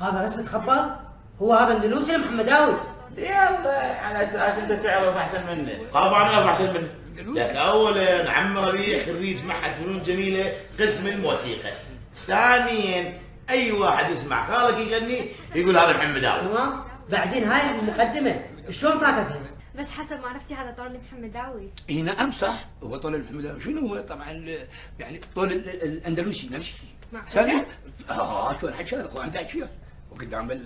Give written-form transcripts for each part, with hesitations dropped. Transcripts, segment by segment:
هذا رسمة خباط؟ هو هذا اندلسي محمداوي؟ يلا على اساس انت تعرف احسن مني. طبعا اعرف احسن مني. لك اولا عم ربيع خريج معهد فنون جميله قسم الموسيقى. ثانيا اي واحد يسمع خالك يغني يقول هذا محمداوي. تمام. بعدين هاي المقدمه شلون فاتتها؟ بس حسب معرفتي هذا طول محمداوي. اي نعم صح، هو طول المحمداوي. شنو هو طبعا يعني طول الاندلسي نفس الشيء. معقولة؟ شو الحكي هذا عندها اشياء وقدام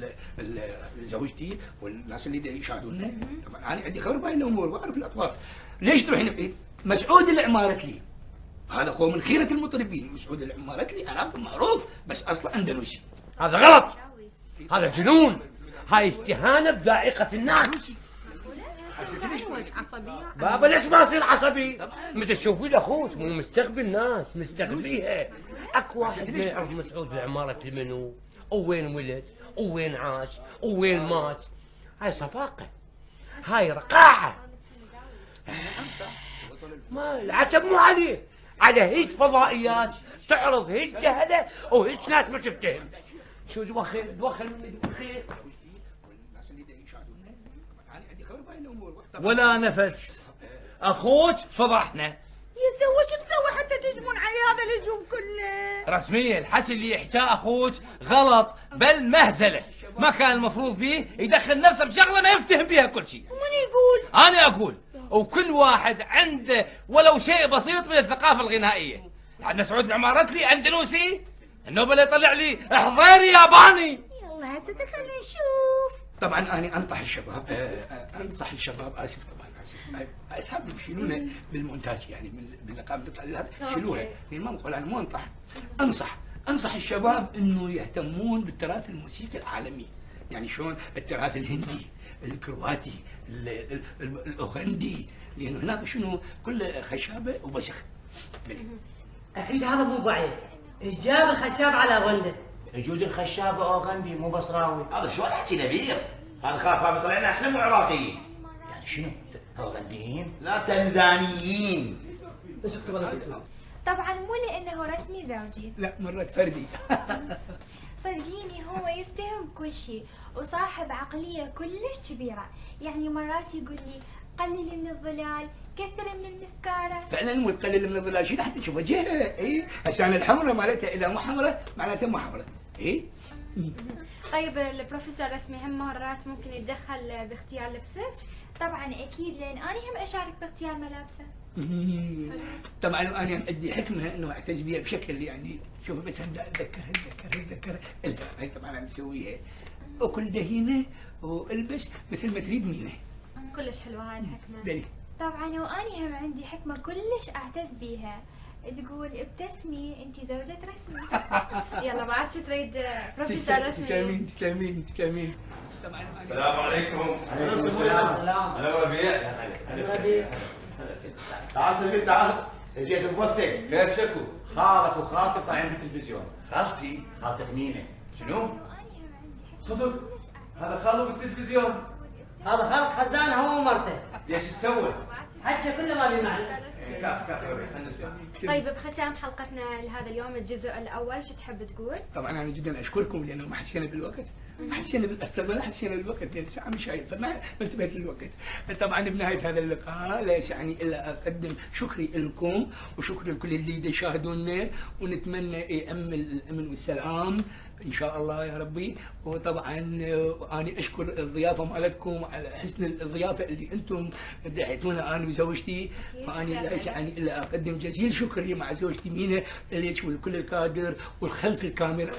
زوجتي والناس اللي يشاهدونا. طبعا انا عندي خبر بهاي الامور واعرف الاطوار. ليش تروحين بعيد؟ مسعود العمارتلي هذا هو من خيرة المطربين. مسعود العمارتلي انا معروف بس اصلا اندلسي. هذا غلط، هذا جنون، هاي استهانة بذائقة الناس. بابا ليش ما اصير عصبي؟ متى تشوفين اخوك مو مستقبل الناس مستقبليها. اكو واحد ما يعرف مسعود العمارة منو ووين ولد ووين عاش وين مات. هاي صفاقة، هاي رقاعة. ما العتب مو عليه، على هيك فضائيات تعرض هيك جهلة وهيك ناس ما تفتهم. شو دوخل مني دوخل. ولا نفس. اخوك فضحنا. يتسوى شو تسوي حتى تهجمون علي هذا الهجوم كله؟ رسميا الحكي اللي يحكاه اخوك غلط بل مهزله. ما كان المفروض به يدخل نفسه بشغله ما يفتهم بها كل شيء. من يقول؟ انا اقول وكل واحد عنده ولو شيء بسيط من الثقافه الغنائيه. عندنا سعود العمارتلي اندلسي، النوبل يطلع لي احضر ياباني. يلا هسه خلينا نشوف. طبعا انا انصح الشباب اسف طبعا اسف تحبوا يشيلونه بالمونتاج يعني باللقاء بتطلع هذا شيلوها. يعني ما بقول انا مو انصح الشباب انه يهتمون بالتراث الموسيقي العالمي. يعني شلون التراث الهندي الكرواتي الاوغندي، لانه هناك شنو كله خشابه وبسخ. اكيد هذا مو بعيد. ايش جاب الخشاب على غنده؟ يجوز الخشاب اوغندي مو بصراوي. هذا شو حكي نبيل؟ هذا خاف طلعنا احنا مو عراقيين. يعني شنو؟ اوغنديين؟ لا تنزانيين. بس اكتب انا سكتب. طبعا مو لانه رسمي زوجي، لا مرات فردي. صدقيني هو يفتهم كل شيء وصاحب عقلية كلش كبيرة. يعني مرات يقول لي قللي من الظلال كثري من المسكارة. فعلا مو تقلل من الظلال شنو حتى تشوف وجهها. اي هسه انا الحمراء مالتها اذا مو حمراء معناتها مو حمراء. اي طيب البروفيسور رسمي هم مرات ممكن يتدخل باختيار لبسك؟ طبعا اكيد لان انا هم اشارك باختيار ملابسه. طبعا انا عندي حكمه انه اعتز بها بشكل يعني شوف بس اتذكر هاي طبعا انا مسويها وكل دهينه والبس مثل ما تريد مينه. كلش حلوه هاي الحكمه. بلي طبعا واني هم عندي حكمه كلش اعتز بيها تقول ابتسمي انت زوجة رسمي. يلا بعد شو تريد بروفيسور رسمي؟ تسلمين. طبعا السلام عليكم. السلام. انا ربيع. تعال سمير تعال. جيت بوقتك. خير شكو. خالك وخالتك طالعين بالتلفزيون. خالتك مينه؟ شنو؟ صدق؟ هذا خاله بالتلفزيون. هذا خالق خزانه هو ومرته. ليش تسوي؟ حكى كله ما بيمعنى. كاف خلينا نسمع. طيب بختام حلقتنا لهذا اليوم الجزء الاول شو تحب تقول؟ طبعا انا جدا اشكركم لانه ما حسينا بالوقت، ما حسينا بالاستقبال، ما حسينا بالوقت لان ساعه مش شايف فما انتبهت للوقت. طبعا بنهايه هذا اللقاء لا يسعني الا اقدم شكري لكم وشكرا لكل اللي يشاهدونا ونتمنى يأمل الامن والسلام ان شاء الله يا ربي. وطبعا انا اشكر الضيافه مالتكم على حسن الضيافه اللي انتم دعيتونا انا وزوجتي. فاني لا يسعني الا اقدم جزيل شكري مع زوجتي مينا اللي تشوف كل الكادر والخلف الكاميرا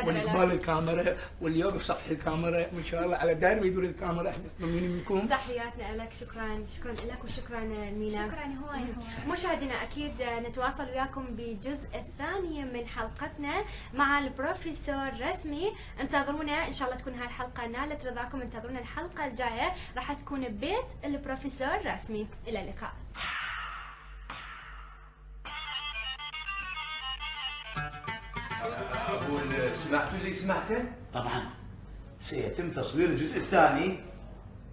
والقبال الكاميرا واللي يوقف سطح الكاميرا وان شاء الله على دائما يدور الكاميرا. احنا ممنونين منكم. تحياتنا لك. شكرا لك وشكرا مينا. شكرا هواي. مشاهدينا اكيد نتواصل وياكم بالجزء الثاني من حلقتنا مع البروفيسور رسمي. انتظرونا ان شاء الله تكون هاي الحلقه نالت رضاكم. انتظرونا الحلقه الجايه راح تكون ببيت البروفيسور رسمي. الى اللقاء. أقول سمعتوا اللي سمعته؟ طبعا سيتم تصوير الجزء الثاني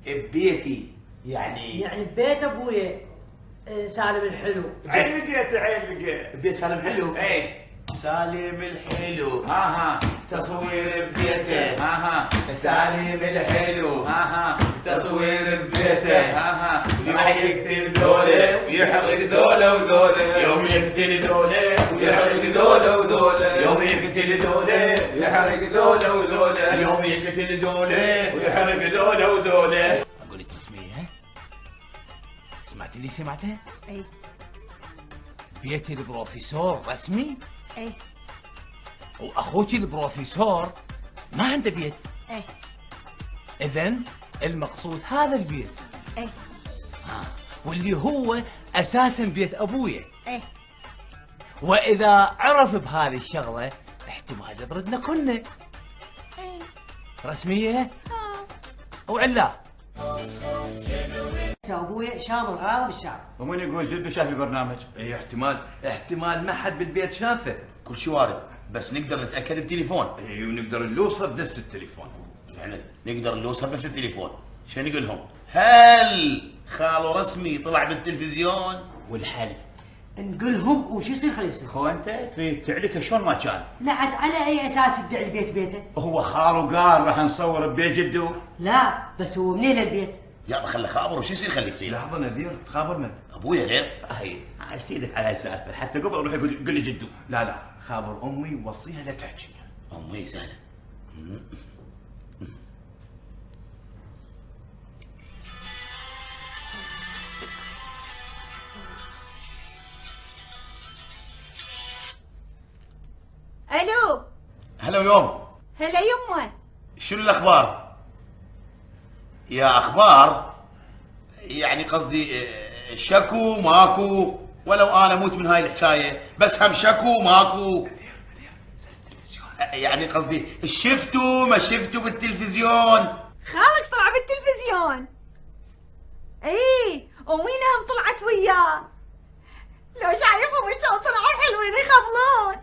ببيتي يعني ببيت ابويا سالم الحلو. عين لقيت عين لقيت ببيت سالم حلو. ايه سالم الحلو ها تصوير ببيته ها سالم الحلو ها تصوير ببيته ها راح يقتل ذوله ويحرق ذوله وذوله يوم يقتل ذوله ويحرق ذوله وذوله يوم يقتل ذوله يحرق ذوله وذوله يوم يقتل ذوله ويحرق ذوله وذوله. اقول لك رسميه ها؟ سمعت اللي سمعته؟ اي بيت البروفيسور رسمي اي واخوك البروفيسور ما عنده بيت. اي اذا المقصود هذا البيت اي واللي هو اساسا بيت ابويا. اي واذا عرف بهذه الشغله احتمال يطردنا كنا. اي رسميه وعلا. ابويا شامل غاضب الشعب. ومن يقول جده شاف البرنامج؟ اي احتمال ما حد بالبيت شافه. كل شيء وارد بس نقدر نتاكد بتليفون. اي ونقدر نوصل بنفس التليفون. فعلا نقدر نوصل بنفس التليفون. شو نقول لهم؟ هل خالو رسمي طلع بالتلفزيون؟ والحل نقولهم وش يصير خلي يصير؟ خو انت تريد تعلك شلون ما كان؟ نعد على اي اساس يدعي البيت بيته؟ هو خالو قال راح نصور ببيت جده. لا بس هو منين البيت؟ يابا خله خابر وش يصير خلي يصير؟ لحظه نذير تخابر من؟ ابويا غير. هي عشت ايدك على السالفه حتى قبل اروح يقول لي جدو. لا خابر امي ووصيها لا تحكي. امي سهله. الو هلا يوم. هلا يمه. شنو الاخبار؟ يا اخبار يعني قصدي شكو ماكو ولو انا اموت من هاي الحكايه بس هم شكو ماكو يعني قصدي شفتوا ما شفتوا بالتلفزيون؟ خالك طلع بالتلفزيون. اي ومينهم طلعت وياه. لو شايفهم شلون طلعوا حلوين يخبلون.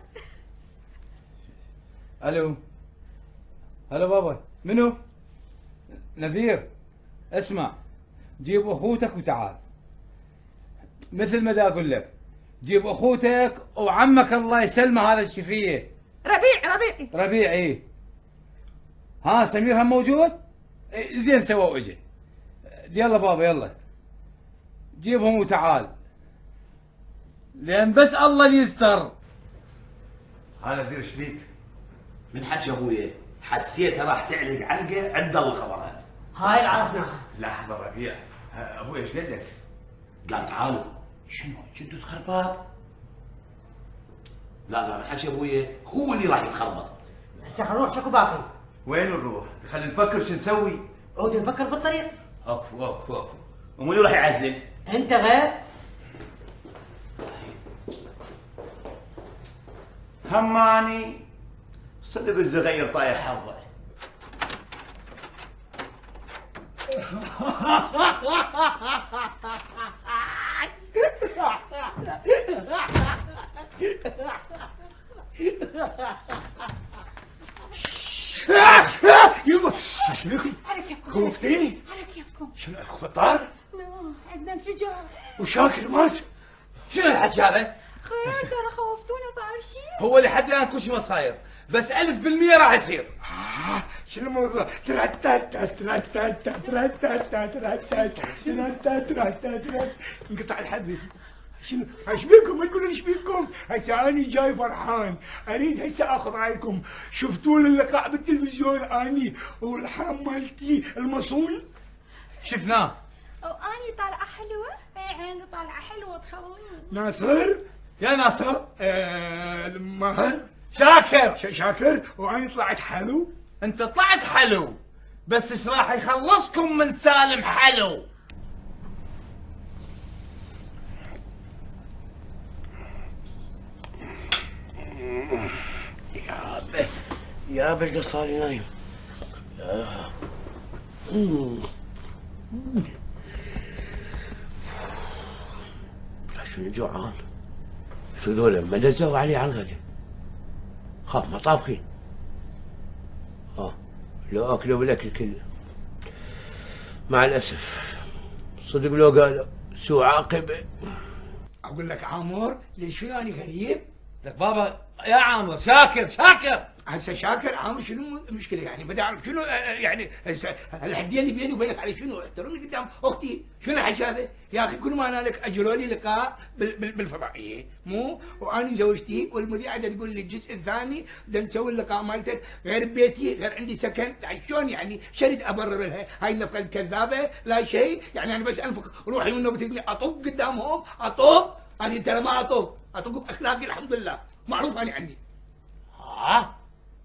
الو هلا بابا منو؟ نذير اسمع جيب اخوتك وتعال مثل ما دا اقول لك جيب اخوتك وعمك الله يسلمه هذا الشفيه ربيع ايه. ها سمير هم موجود؟ إيه زين سوى واجي. يلا بابا يلا جيبهم وتعال لان بس الله اللي يستر. ها نذير ايش فيك؟ من حكي ابويا حسيتها راح تعلق علقه عند الله خبرها. هاي اللي عرفناها. لحظه ربيع ابوي ايش قال لك؟ قال تعالوا. شنو جدو تخربط؟ لا من حكي ابويا هو اللي راح يتخربط. هسه خلينا نروح شكو باقي. وين نروح؟ خلينا نفكر شو نسوي. عود نفكر بالطريق. اكفو ومنو راح يعزلن؟ انت غير. هماني صدق الزغير طايح حظه. يما ايش بكم؟ خوفتيني؟ على كيفكم. شنو الخطار؟ لا عندنا انفجار. وشاكر مات؟ شنو الحكي هذا؟ خير ترى خوفتونا صار شيء. هو لحد الان كل شيء ما صاير بس 1000% راح يصير. شنو الموضوع؟ انقطع الحبل. شنو ايش بيكم؟ ما تقولون ايش بيكم؟ هسه اني جاي فرحان اريد هسه اخذ رايكم. شفتوا اللقاء بالتلفزيون اني والحام مالتي المصون؟ شفناه. واني طالعه حلوه. اي عيني طالعه حلوه تخلون. ناصر يا ناصر ماهر شاكر شاكر واني طلعت حلو. انت طلعت حلو بس ايش راح يخلصكم من سالم حلو؟ يابا ايش صار لي نايم؟ شنو جوعان؟ شو ذولا ما دزوا علي على الغدا؟ خاف ما طابخين. لو اكلوا بالاكل كله. مع الاسف صدق لو قالوا سوء عاقبه. اقول لك عمر ليش شنو اني غريب؟ لك بابا يا عامر شاكر شاكر. هسه شاكر عامر شنو المشكله يعني؟ ما اعرف شنو يعني الحديه اللي بيني وبينك على شنو؟ احترمني قدام اختي، شنو الحكي هذا؟ يا اخي كل ما انا لك اجروا لي لقاء بالفضائيه مو وانا زوجتي والمذيعه تقول لي الجزء الثاني بدنا نسوي اللقاء مالتك غير ببيتي غير عندي سكن، يعني شلون يعني؟ شرد ابرر لها هاي النفقه الكذابه؟ لا شيء يعني انا بس انفق روحي من نوبتي اطق قدامهم اطق، انا ترى ما اطق باخلاقي الحمد لله معروف انا عني.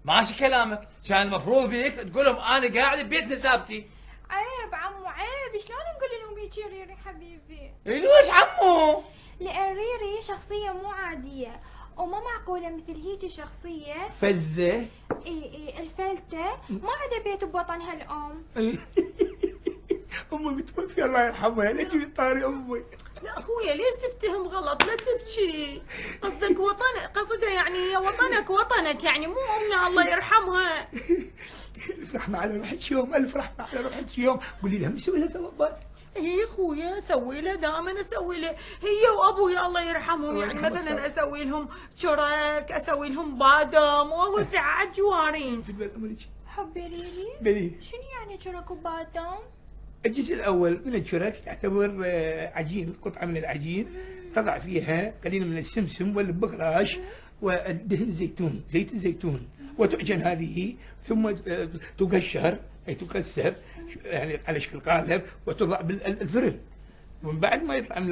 ماشي كلامك، كان المفروض بيك تقول لهم انا قاعد ببيت نسابتي. عيب عمو عيب، شلون نقول لهم هيك ريري حبيبي؟ ليش عمو؟ لأن ريري شخصية مو عادية وما معقولة مثل هيجي شخصية فذة اي الفلتة ما عندها بيت بوطنها الأم. امي متوفيه الله يرحمها، لا تجي طاري امي. لا اخويا ليش تفتهم غلط؟ لا تبكي، قصدك وطن، قصدها يعني وطنك وطنك يعني مو امنا الله يرحمها. فرحنا على روحك يوم، الف رحمه على روحك يوم، قولي لها نسوي لها ثوابات. اي اخويا اسوي لها، دائما اسوي لها هي وابويا الله يرحمهم، يعني مثلا اسوي لهم شرك، اسوي لهم بادم واوزع على الجوارين. في البلد امريكا حبي ريري بلي. شنو يعني شرك وبادم؟ الجزء الاول من الشرك يعتبر عجين، قطعه من العجين تضع فيها قليل من السمسم والبقراش والدهن زيتون، زيت الزيتون، وتعجن هذه ثم تقشر اي تكثف يعني على شكل قالب وتضع بالفرن، ومن بعد ما يطلع من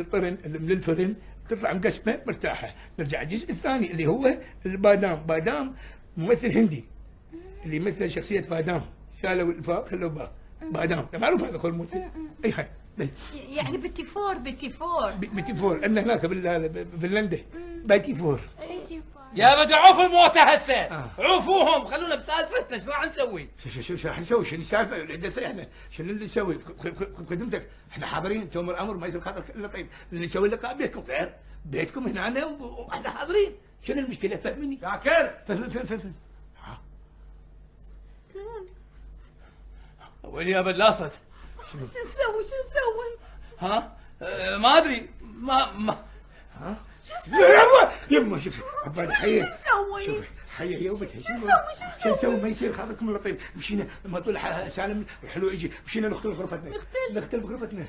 الفرن تطلع مقسمه مرتاحه. نرجع الجزء الثاني اللي هو البادام. بادام ممثل هندي اللي يمثل شخصيه بادام، شالوا الفاء خلوا باء، بادام معروف هذا كل ممثل. اي هاي يعني بتيفور بتيفور لان هناك بفنلندا باتيفور. يا بدو عوفوا الموتى هسه، عوفوهم خلونا بسالفتنا، ايش راح نسوي؟ شو راح نسوي؟ شنو السالفه؟ احنا شنو اللي نسوي؟ خدمتك احنا حاضرين، تؤمر امر ما يصير خاطر الا طيب، اللي نسوي لقاء بيتكم غير بيتكم هنا واحنا حاضرين، شنو المشكله؟ فهمني شاكر فهم ويلي يا بلاصت شو نسوي؟ ها؟ ما ادري ما يما شوفي عبالي حيه، شو نسوي؟ شوفي حيه يومك شو نسوي؟ ما يصير خاطركم الا طيب. مشينا ما طول سالم الحلو يجي، مشينا نختل بغرفتنا، نختل بغرفتنا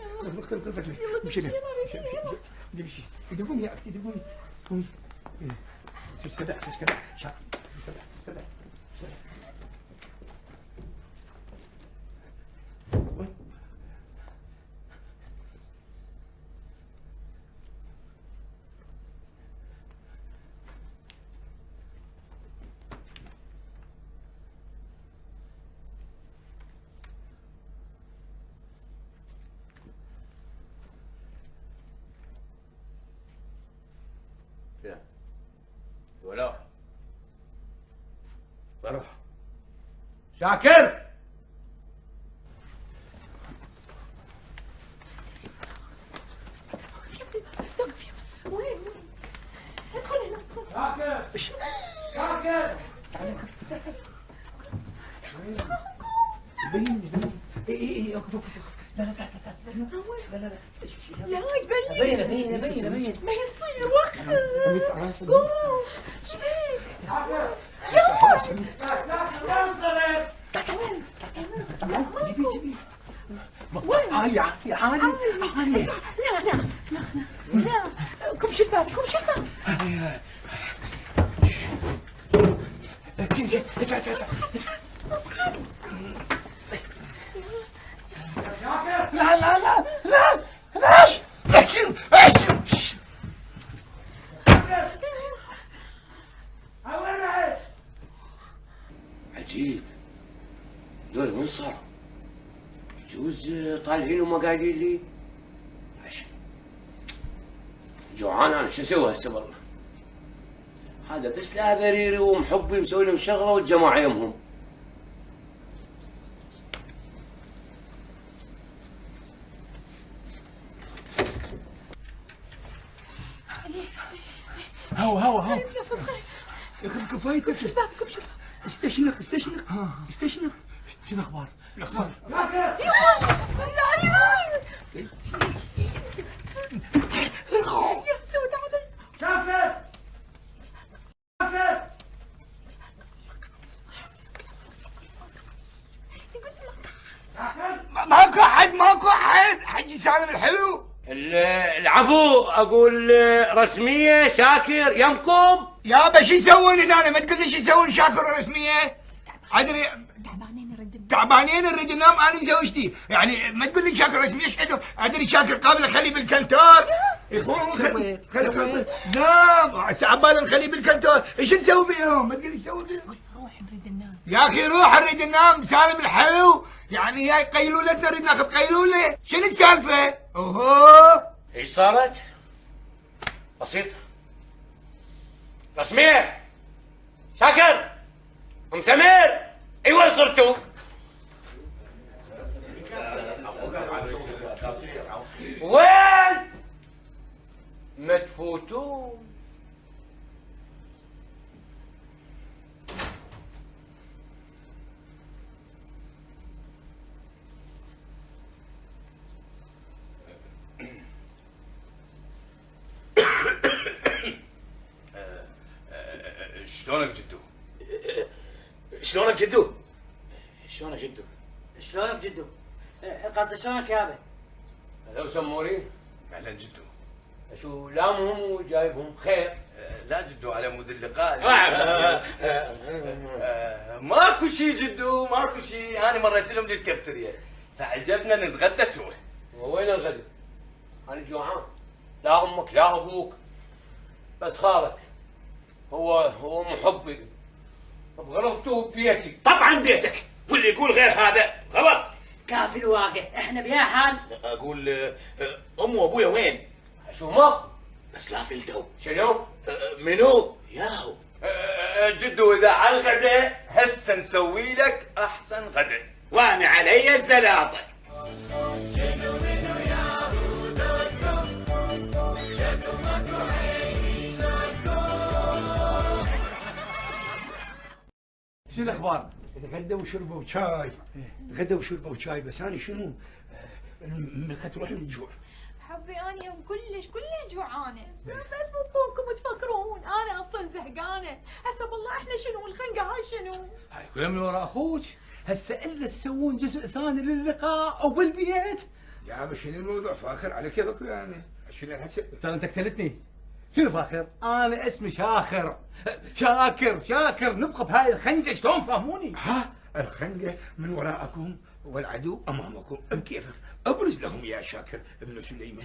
مشينا نمشي. دقوني يا اختي دقوني، قومي استدع ولا بروح شاكر وين؟ ادخل هنا شاكر اي لا يبين ما يصير وقت. قوم شبيك؟ عالي لا كم شباك عجيب دول وين صاروا؟ يجوز طالعين وما قايلين لي عشان جوعان انا شو اسوي هسه والله. هذا بس لا ذريري ومحبي مسوي لهم شغله والجماعه يمهم. هوا كفايه استشنق شو الاخبار؟ يا سود علي. شاكر العفو، اقول رسميه شاكر يمكم. يابا شو يسوون هنا؟ ما تقول لي شو يسوون شاكر ورسميه؟ ادري تعبانين نريد ننام. انا زوجتي يعني ما تقول لي شاكر رسميه. ايش عندهم؟ ادري شاكر قابل اخليه بالكنتور. نام عبال نخليه بالكنتور. ايش نسوي بيهم؟ ما تقول لي نسوي بيهم. روح نريد ننام يا اخي روح نريد ننام. سالم الحلو يعني هاي قيلولتنا نريد ناخذ قيلوله. شنو السالفه؟ اوهو ايش صارت؟ بسيطه. رسميه شاكر ام سمير، اي وين صرتوا؟ وين؟ ما تفوتون. شلونك جدو؟ شلونك جدو؟ شلونك جدو؟ شلونك جدو؟ قصدي شلونك يابا؟ لو سمورين اهلا جدو. شو لامهم وجايبهم خير؟ لا جدو على مود اللقاء. ماكو شي جدو، ماكو شي. انا مريت لهم للكافتريا فعجبنا نتغدى سوا. وين الغداء؟ انا جوعان. لا امك لا ابوك، بس خالك هو محبي. بغرفته ببيتي. طبعا بيتك، واللي يقول غير هذا غلط. كافي الواقع، احنا بيا حال. اقول امي وابويا وين؟ شو ما؟ بس لا في الدو. شنو؟ منو؟ ياهو. جدو اذا على الغداء هسه نسوي لك احسن غداء. وانا علي الزلاطه. شو الاخبار؟ تغدوا وشربوا شاي. تغدوا وشربوا شاي بس انا شنو؟ ملخت روحي من الجوع. حبي اني يوم كلش جوعانه بس ممكن تفكرون انا اصلا زهقانه. حسب الله احنا شنو الخنقه هاي شنو؟ هاي كلها من وراء اخوك. هسه الا تسوون جزء ثاني للقاء وبالبيت. يا ابا شنو الموضوع فاخر على كيفك يعني؟ شنو هسه ترى انت قتلتني. شنو فاخر؟ انا اسمي شاخر. شاكر نبقى بهاي الخنقه. شلون فهموني؟ ها الخنقه من وراءكم والعدو امامكم. بكيفك ابرز لهم يا شاكر ابن سليمه.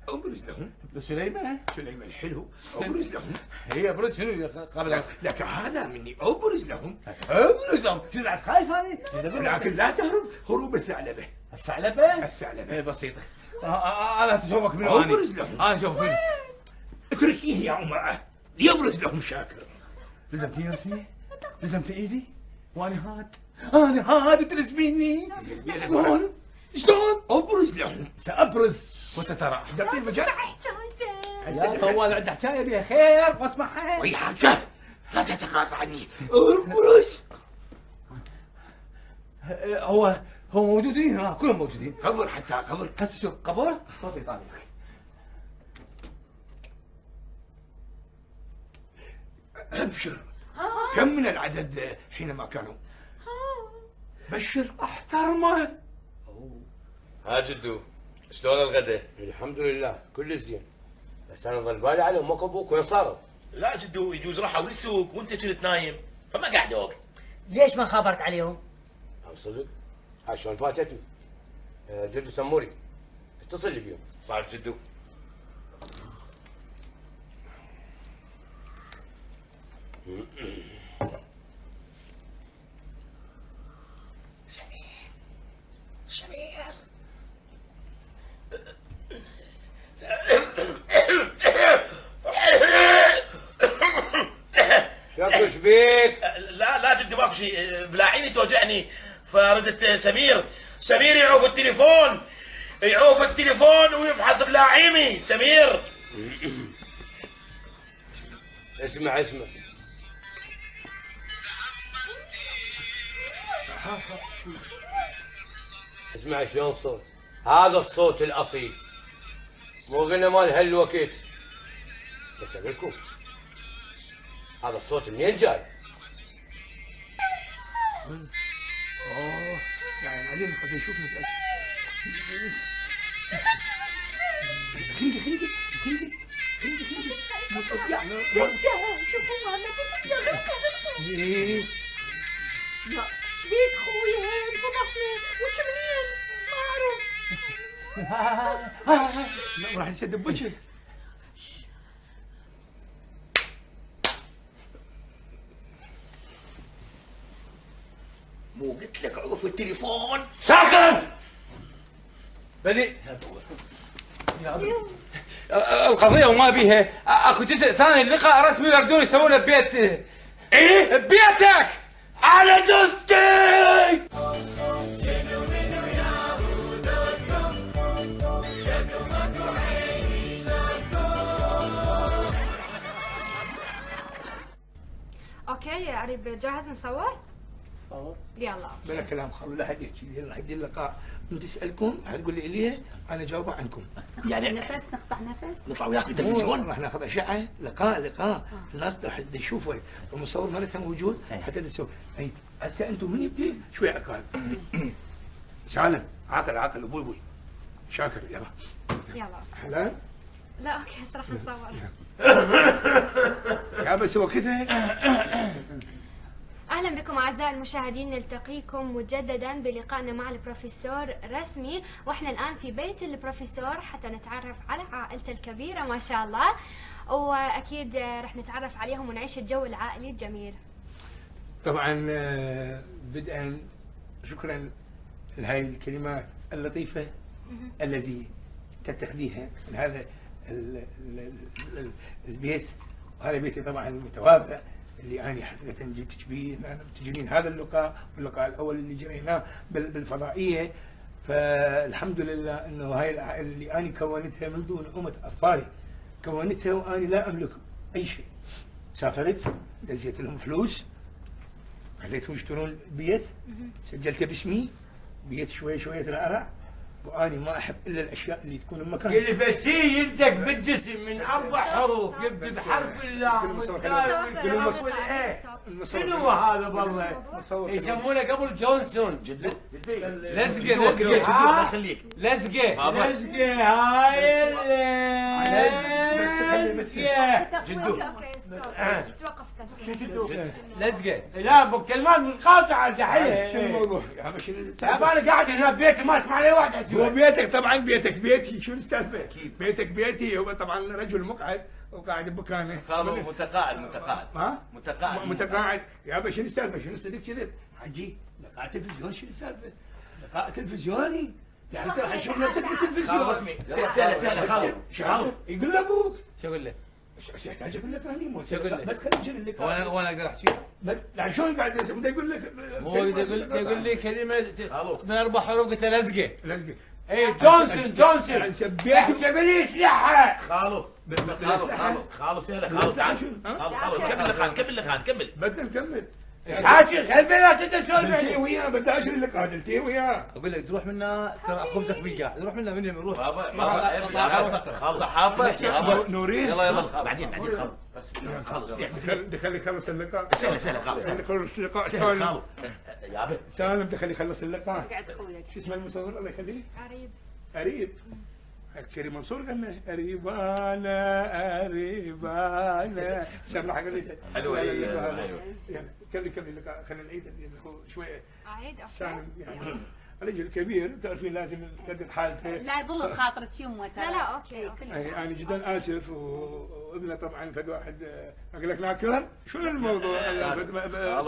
ابرز لهم. ابن سليمه الحلو. ابرز لهم. هي ابرز شنو قبل لك هذا مني. ابرز لهم. شنو بعد خايف انا؟ لكن لا تهرب هروب الثعلبه. الثعلبه بسيطه. انا اشوفك منو. ابرز لهم. انا اشوفك منو. اتركيه يا امراه ليبرز لهم شاكر. لزمتيني رسميه؟ لزمت ايدي؟ وانا هاد وتلزميني. شلون؟ ابرز لهم. سابرز وسترى. دقيق المجال. يا طوال عند حكايه بها خير واسمعها. ويحك لا تتقاطع عني. ابرز. هو موجودين. ها كلهم موجودين. قبر حتى قبر. هسه شوف قبر بسيط عليك. ابشر. كم من العدد حينما كانوا؟ بشر احترمه. ها جدو شلون الغداء؟ الحمد لله كل زين، بس انا ظل بالي عليهم. ماكو ابوك وين صاروا؟ لا جدو يجوز راحوا للسوق وانت كنت نايم فما قعدوك. ليش ما خبرت عليهم؟ صدق؟ هاي شلون فاتتني؟ جدو سموري اتصل لي بيهم. صار جدو. سمير شكو شبيك؟ لا جدي ماكو شيء. بلاعيني توجعني فردت سمير يعوف التليفون ويفحص بلاعيمي. سمير اسمع اسمع شلون صوت. هذا الصوت الاصيل، مو غنى مال هالوقت. بس اقول لكم هذا الصوت منين جاي؟ يعني علينا خلينا نشوف. خليكي سدة شوفوا ماما سدة ايه لا شبيك خويا انفضحنا وش منين ما اعرف راح نسد بوجهك. مو قلت لك عوف التليفون؟ ساكن. بلي القضية وما بيها اكو جزء ثاني اللقاء رسمي يردون يسوونه ببيت. ايه ببيتك على دوستي. اوكي قريب جاهز نصور؟ صور يلا. بلا كلام خلوا لا حد يحكي لي. راح يبدي اللقاء من تسالكم حتقول لي اليها انا جاوبها عنكم. يعني نفس نقطع نفس نطلع وياك بالتلفزيون؟ راح ناخذ اشعه لقاء الناس راح تشوفه والمصور مالتها موجود حتى تسوي. اي هسه انتم من يبدي شوي عقال. سالم عاقل ابوي شاكر يلا حلال. لا اوكي هسه راح نصور. يا بس هو كذا. اهلا بكم اعزائي المشاهدين، نلتقيكم مجددا بلقائنا مع البروفيسور رسمي، واحنا الان في بيت البروفيسور حتى نتعرف على عائلته الكبيره ما شاء الله، واكيد رح نتعرف عليهم ونعيش الجو العائلي الجميل. طبعا بدءا شكرا لهذه الكلمات اللطيفه التي تتخذيها من هذا البيت، وهذا بيتي طبعا المتواضع اللي انا حقيقه جبتك به تجرين هذا اللقاء واللقاء الاول اللي جريناه بالفضائيه. فالحمد لله انه هاي العائله اللي انا كونتها من دون امة اطفالي، كونتها وانا لا املك اي شيء. سافرت دزيت لهم فلوس، خليتهم يشترون بيت، سجلته باسمي، بيت شوي الارع، واني ما احب الا الاشياء اللي تكون بمكان. كلمة سي يلزق بالجسم من 4 حروف يبدي بحرف اللام والثالث والايه. شنو هذا والله؟ يسمونه قبل جونسون. جدو لزقه الله يخليك. لزقه هاي جدو توقف التصوير. لزقه. لا بكلمات مش قاطعه دحين. شنو الموضوع؟ يا باشا انا قاعد هنا ببيتي ما اسمع لي واحد. هو بيتك طبعا، بيتك بيتي، شو السالفه؟ بيتك بيتي. هو طبعا رجل مقعد وقاعد بمكانه. خالو متقاعد ها؟ متقاعد يا باشا شنو السالفه؟ شنو صدق كذب؟ حجي لقاء تلفزيون، شنو السالفه؟ لقاء تلفزيوني؟ يعني انت راح تشوف نفسك بالتلفزيون. خالو رسمي سهله خالو. يقول لابوك شو اقول له؟ ايش يحتاج اقول لك انا مو شو أقول لك؟ بس خلينا نجري اللقاء. وانا اقدر احكي؟ لا شلون قاعد يقول لك؟ هو يقول لي كلمه من 4 حروف قلت له لزقه. لزقه. ايه جونسون يعني سبيت احتملي اسلحه. خالو سهله خالو تعال. خالو كمل اللقاء كمل. بدنا نكمل. حاجي خلينا تتسولف. دلتي وياه بدي اشري اللقاء، دلتي وياه. اقول لك تروح منا ترى خبزك بيقع، تروح منا من يروح. خالو صحافه نورين. يلا بعدين خالص دخل يخلص اللقاء. سهله خالو دخل يخلص اللقاء. سهله خالو يابا سالم دخل يخلص اللقاء. شو اسمه المصور الله يخليه؟ قريب. كريم منصور غنى قريبانا سامع حاجه لي حلوه. ايوه كمل اللقاء. خلينا نعيد شويه. اعيد اوكي. سالم يعني رجل كبير تعرفين لازم نقدر حالته. لا يضل بخاطرك يمه. لا اوكي. انا جدا اسف وابنه طبعا فد واحد اقول لك ناكر. شنو الموضوع؟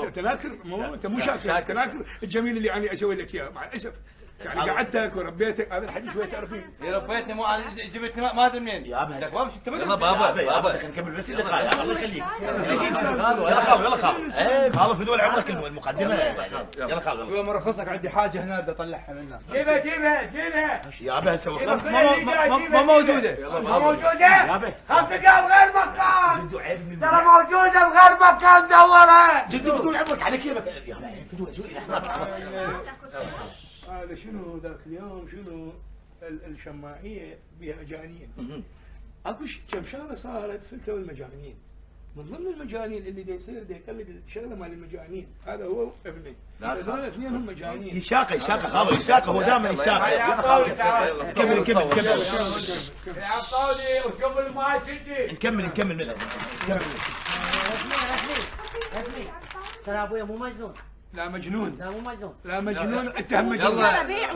تناكر مو شاكر. تناكر الجميل اللي انا اسوي لك اياه مع الاسف. يعني قعدتك وربيتك هذا الحديث شوي تعرفين. يا ربيتني مو انا جبت ما ادري منين. يابا يلا بابا خلينا نكمل بس اللقاء. الله يخليك. يلا خالو في دول عمرك المقدمه. يلا خالو شو لما رخصك عندي حاجه هنا بدي اطلعها منها. جيبها يابا هسه ما موجوده. ما موجوده. يابا 5 دقائق بغير مكان. جدو عيب من ترى موجوده بغير مكان دورها. جدو بدون عمرك على كيفك. يابا عيب في دول هذا شنو ذاك اليوم؟ شنو الشماعيه بها مجانين. اكو كم شغله صارت فلتوا المجانين. من ضمن المجانين اللي دا يصير دا يقلد الشغله مال المجانين، هذا هو ابني. هذول الاثنين هم مجانين. يشاقه خابر يشاقه، هو دائما يشاقه. كمل يا عطوني وشوف ما تجي. نكمل. رسمي ترى ابويا مو مجنون. لا مجنون. لا مو مجنون. اتهم مجنون. ربيع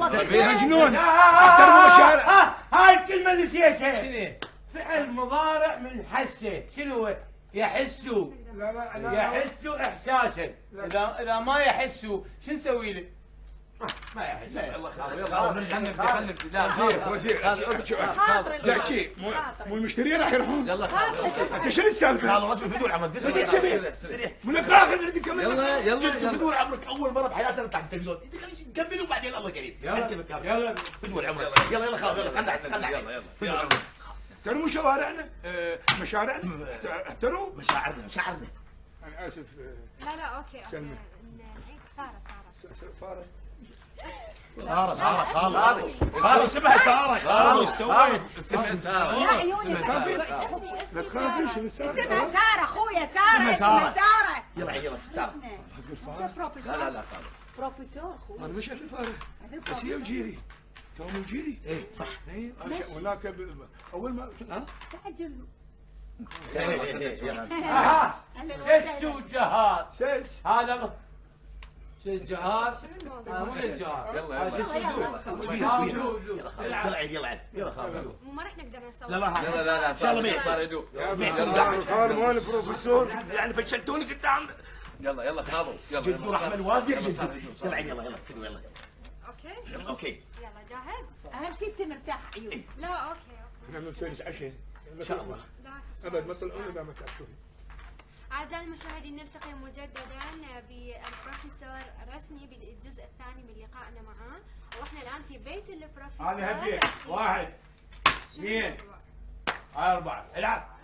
مجنون. احترموا الشارع. هاي الكلمة نسيتها. شنو؟ فعل مضارع من حسه، شنو هو؟ يحسوا. لا يحسوا احساسا. اذا ما يحسوا شو نسوي له؟ ما يحس. يلا خلينا نبدا. لا وزير دعشي مو المشتري راح يروحون. يلا هسه شنو السالفه؟ خلاص رسمي فدول عمرك. استريح من الاخر اللي كمل. يلا فدول عمرك، اول مره بحياتنا نطلع بالتلفزيون. انت خلينا نكمل وبعدين الله كريم. يلا فدول عمرك. يلا خلاص يلا خلنا يلا فدول عمرك. احترموا شوارعنا، مشارعنا، احترموا مشاعرنا. انا اسف. لا اوكي سلمى. نعيد ساره سارة خالص اسمها سارة. خالص سويت يا عيوني لا تخافي شنو السالفه؟ اسمها ساره اخويا، ساره اسمها ساره. يلا سارة. لا بروفيسور اخوي. انا مش الفارق بس هي وجيري توم وجيري. ايه صح. اي هناك اول ما تعجل. سس وجهاد. سيس هذا سس جهاد. مو الجهاد. يلا ما راح نقدر نسوي. لا ان شاء الله ميت. صار مو البروفيسور يعني فشلتوني قدام. يلا خابر. جدو رحمن واقع جدو. يلا اوكي. يلا جاهز؟ اهم شيء انت مرتاح عيوني. لا اوكي. احنا بنسوي عشاء ان شاء الله. ابد ما تطلعون اذا ما تعرفون. أعزائي المشاهدين، نلتقي مجددا بالبروفيسور رسمي بالجزء الثاني من لقائنا معاه، واحنا الآن في بيت البروفيسور. هذه هدية. 1 2 4 العب.